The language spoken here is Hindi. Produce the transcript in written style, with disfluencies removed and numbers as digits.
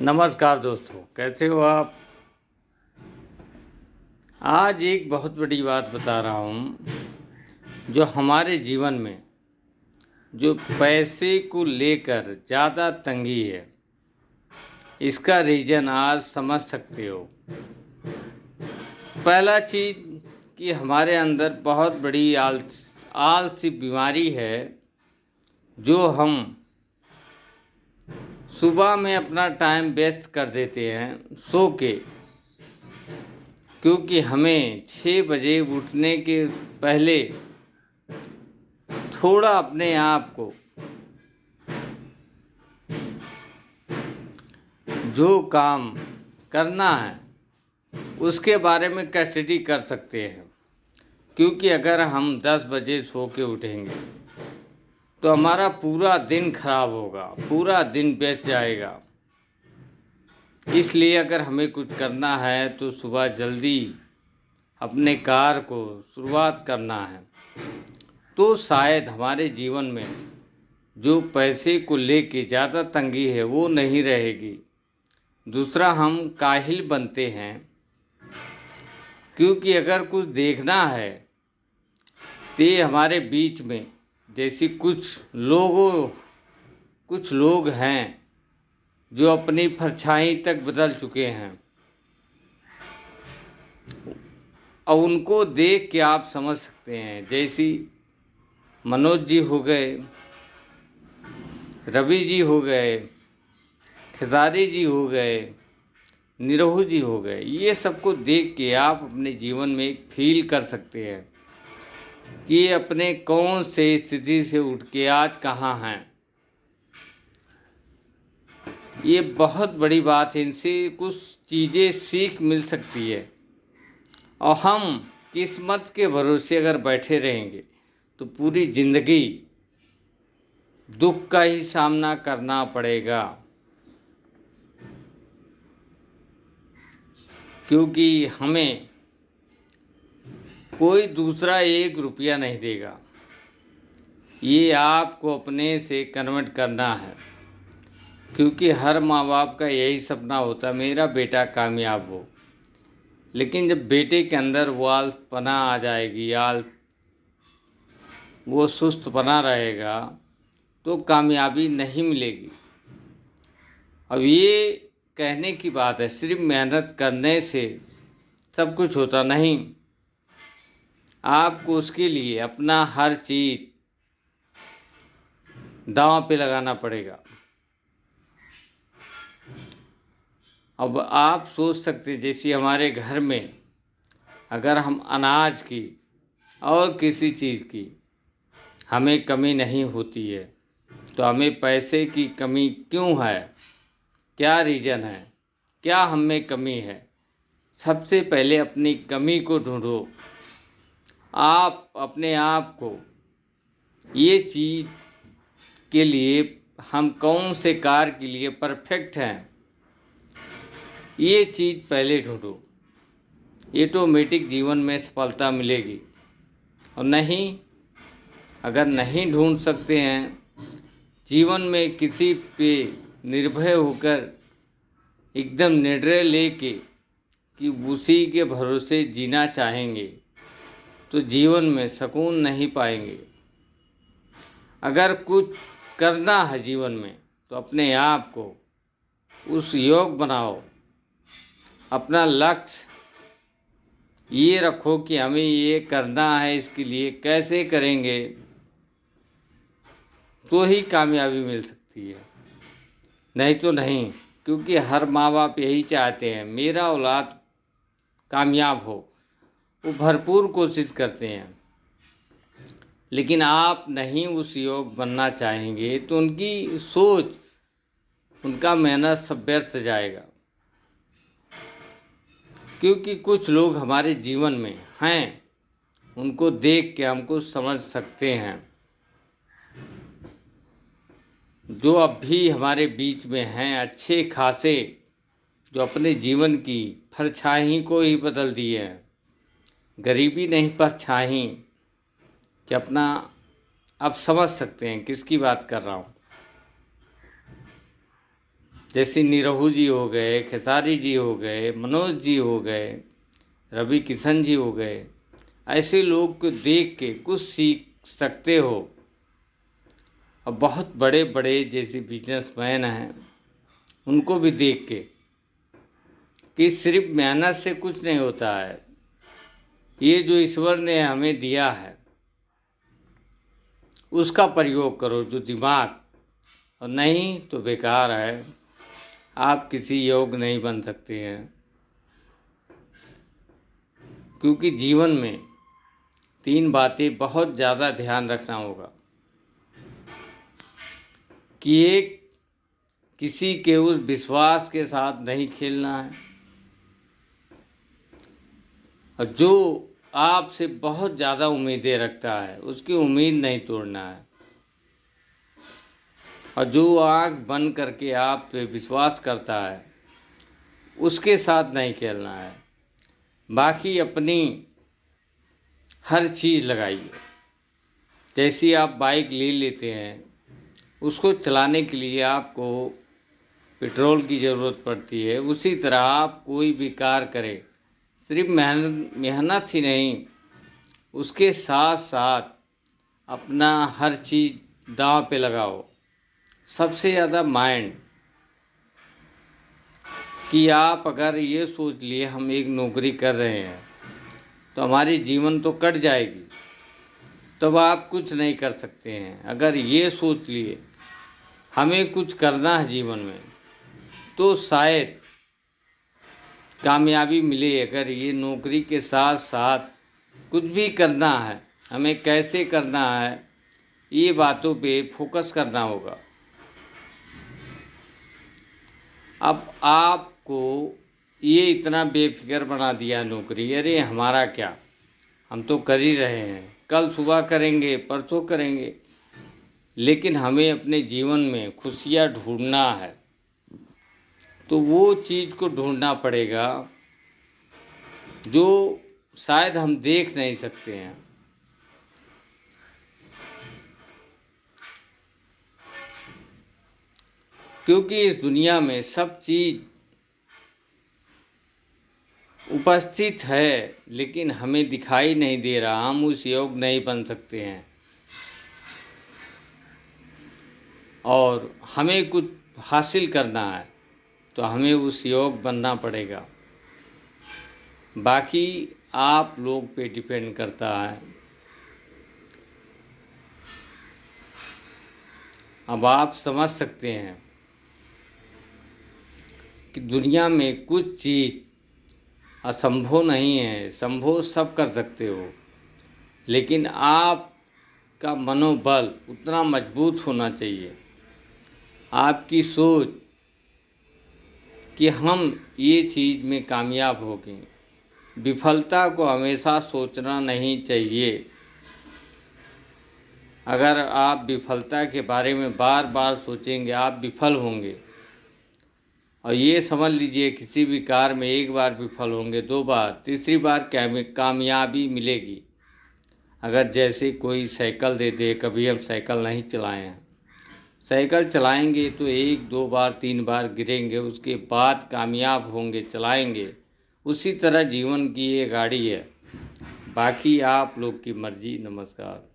नमस्कार दोस्तों, कैसे हो आप। आज एक बहुत बड़ी बात बता रहा हूँ। जो हमारे जीवन में जो पैसे को लेकर ज़्यादा तंगी है, इसका रीज़न आज समझ सकते हो। पहला चीज़ कि हमारे अंदर बहुत बड़ी आलसी बीमारी है। जो हम सुबह में अपना टाइम वेस्ट कर देते हैं सो के, क्योंकि हमें 6 बजे उठने के पहले थोड़ा अपने आप को जो काम करना है उसके बारे में स्टडी कर सकते हैं। क्योंकि अगर हम 10 बजे सो के उठेंगे तो हमारा पूरा दिन खराब होगा, पूरा दिन बेच जाएगा। इसलिए अगर हमें कुछ करना है तो सुबह जल्दी अपने कार्य को शुरुआत करना है, तो शायद हमारे जीवन में जो पैसे को लेके ज़्यादा तंगी है वो नहीं रहेगी। दूसरा, हम काहिल बनते हैं, क्योंकि अगर कुछ देखना है तो हमारे बीच में जैसे कुछ लोग हैं जो अपनी परछाई तक बदल चुके हैं। और उनको देख के आप समझ सकते हैं, जैसी मनोज जी हो गए, रवि जी हो गए, खेसारी जी हो गए, निरहू जी हो गए। ये सबको देख के आप अपने जीवन में एक फील कर सकते हैं कि अपने कौन से स्थिति से उठ के आज कहाँ हैं। ये बहुत बड़ी बात है, इनसे कुछ चीज़ें सीख मिल सकती है। और हम किस्मत के भरोसे अगर बैठे रहेंगे तो पूरी ज़िंदगी दुख का ही सामना करना पड़ेगा। क्योंकि हमें कोई दूसरा 1 रुपया नहीं देगा, ये आपको अपने से कन्वर्ट करना है। क्योंकि हर माँ बाप का यही सपना होता है, मेरा बेटा कामयाब हो। लेकिन जब बेटे के अंदर वो आलसपना आ जाएगी, वो सुस्तपना रहेगा, तो कामयाबी नहीं मिलेगी। अब ये कहने की बात है, सिर्फ मेहनत करने से सब कुछ होता नहीं। आपको उसके लिए अपना हर चीज़ दांव पे लगाना पड़ेगा। अब आप सोच सकते, जैसे हमारे घर में अगर हम अनाज की और किसी चीज़ की हमें कमी नहीं होती है, तो हमें पैसे की कमी क्यों है? क्या रीज़न है? क्या हम में कमी है? सबसे पहले अपनी कमी को ढूंढो। आप अपने आप को ये चीज़ के लिए, हम कौन से कार्य के लिए परफेक्ट हैं, ये चीज़ पहले ढूंढो। ऑटोमेटिक जीवन में सफलता मिलेगी। और नहीं, अगर नहीं ढूंढ सकते हैं, जीवन में किसी पे निर्भय होकर एकदम निर्णय लेके कि उसी के भरोसे जीना चाहेंगे, तो जीवन में सुकून नहीं पाएंगे। अगर कुछ करना है जीवन में तो अपने आप को उस योग बनाओ। अपना लक्ष्य ये रखो कि हमें ये करना है, इसके लिए कैसे करेंगे तो ही कामयाबी मिल सकती है, नहीं तो नहीं। क्योंकि हर माँ बाप यही चाहते हैं मेरा औलाद कामयाब हो, वो भरपूर कोशिश करते हैं। लेकिन आप नहीं उस योग बनना चाहेंगे तो उनकी सोच, उनका मेहनत सब व्यर्थ जाएगा। क्योंकि कुछ लोग हमारे जीवन में हैं, उनको देख के हमको समझ सकते हैं, जो अब भी हमारे बीच में हैं अच्छे खासे, जो अपने जीवन की परछाई को ही बदल दिए हैं। गरीबी नहीं, परछाई कि अपना, आप समझ सकते हैं किसकी बात कर रहा हूँ। जैसे निरहू जी हो गए, खेसारी जी हो गए, मनोज जी हो गए, रवि किशन जी हो गए। ऐसे लोग को देख के कुछ सीख सकते हो। और बहुत बड़े बड़े जैसे बिजनेसमैन हैं, उनको भी देख के कि सिर्फ मेहनत से कुछ नहीं होता है। ये जो ईश्वर ने हमें दिया है उसका प्रयोग करो, जो दिमाग, और नहीं तो बेकार है। आप किसी योग्य नहीं बन सकते हैं, क्योंकि जीवन में 3 बातें बहुत ज़्यादा ध्यान रखना होगा कि एक, किसी के उस विश्वास के साथ नहीं खेलना है, और जो आपसे बहुत ज़्यादा उम्मीदें रखता है उसकी उम्मीद नहीं तोड़ना है, और जो आँख बंद करके आप पे विश्वास करता है उसके साथ नहीं खेलना है। बाकी अपनी हर चीज़ लगाइए। जैसी आप बाइक ले लेते हैं, उसको चलाने के लिए आपको पेट्रोल की ज़रूरत पड़ती है, उसी तरह आप कोई भी कार्य करें, सिर्फ मेहनत ही नहीं, उसके साथ साथ अपना हर चीज़ दांव पे लगाओ। सबसे ज़्यादा माइंड, कि आप अगर ये सोच लिए हम एक नौकरी कर रहे हैं तो हमारी जीवन तो कट जाएगी, तब आप कुछ नहीं कर सकते हैं। अगर ये सोच लिए हमें कुछ करना है जीवन में, तो शायद कामयाबी मिले। अगर ये नौकरी के साथ साथ कुछ भी करना है, हमें कैसे करना है, ये बातों पे फोकस करना होगा। अब आपको ये इतना बेफिक्र बना दिया नौकरी, अरे हमारा क्या, हम तो कर ही रहे हैं, कल सुबह करेंगे, परसों करेंगे। लेकिन हमें अपने जीवन में खुशियाँ ढूंढना है, तो वो चीज़ को ढूंढना पड़ेगा जो शायद हम देख नहीं सकते हैं। क्योंकि इस दुनिया में सब चीज़ उपस्थित है, लेकिन हमें दिखाई नहीं दे रहा, हम उस योग्य नहीं बन सकते हैं। और हमें कुछ हासिल करना है तो हमें उस योग्य बनना पड़ेगा। बाकी आप लोग पे डिपेंड करता है। अब आप समझ सकते हैं कि दुनिया में कुछ चीज़ असंभव नहीं है, संभव सब कर सकते हो। लेकिन आपका मनोबल उतना मजबूत होना चाहिए, आपकी सोच कि हम ये चीज़ में कामयाब होंगे। विफलता को हमेशा सोचना नहीं चाहिए। अगर आप विफलता के बारे में बार बार सोचेंगे, आप विफल होंगे। और ये समझ लीजिए, किसी भी कार्य में एक बार विफल होंगे, 2 बार, तीसरी बार कामयाबी मिलेगी। अगर जैसे कोई साइकिल दे दे, कभी हम साइकिल नहीं चलाए हैं, साइकिल चलाएंगे तो 1, 2 बार, 3 बार गिरेंगे, उसके बाद कामयाब होंगे, चलाएंगे। उसी तरह जीवन की ये गाड़ी है। बाकी आप लोग की मर्जी। नमस्कार।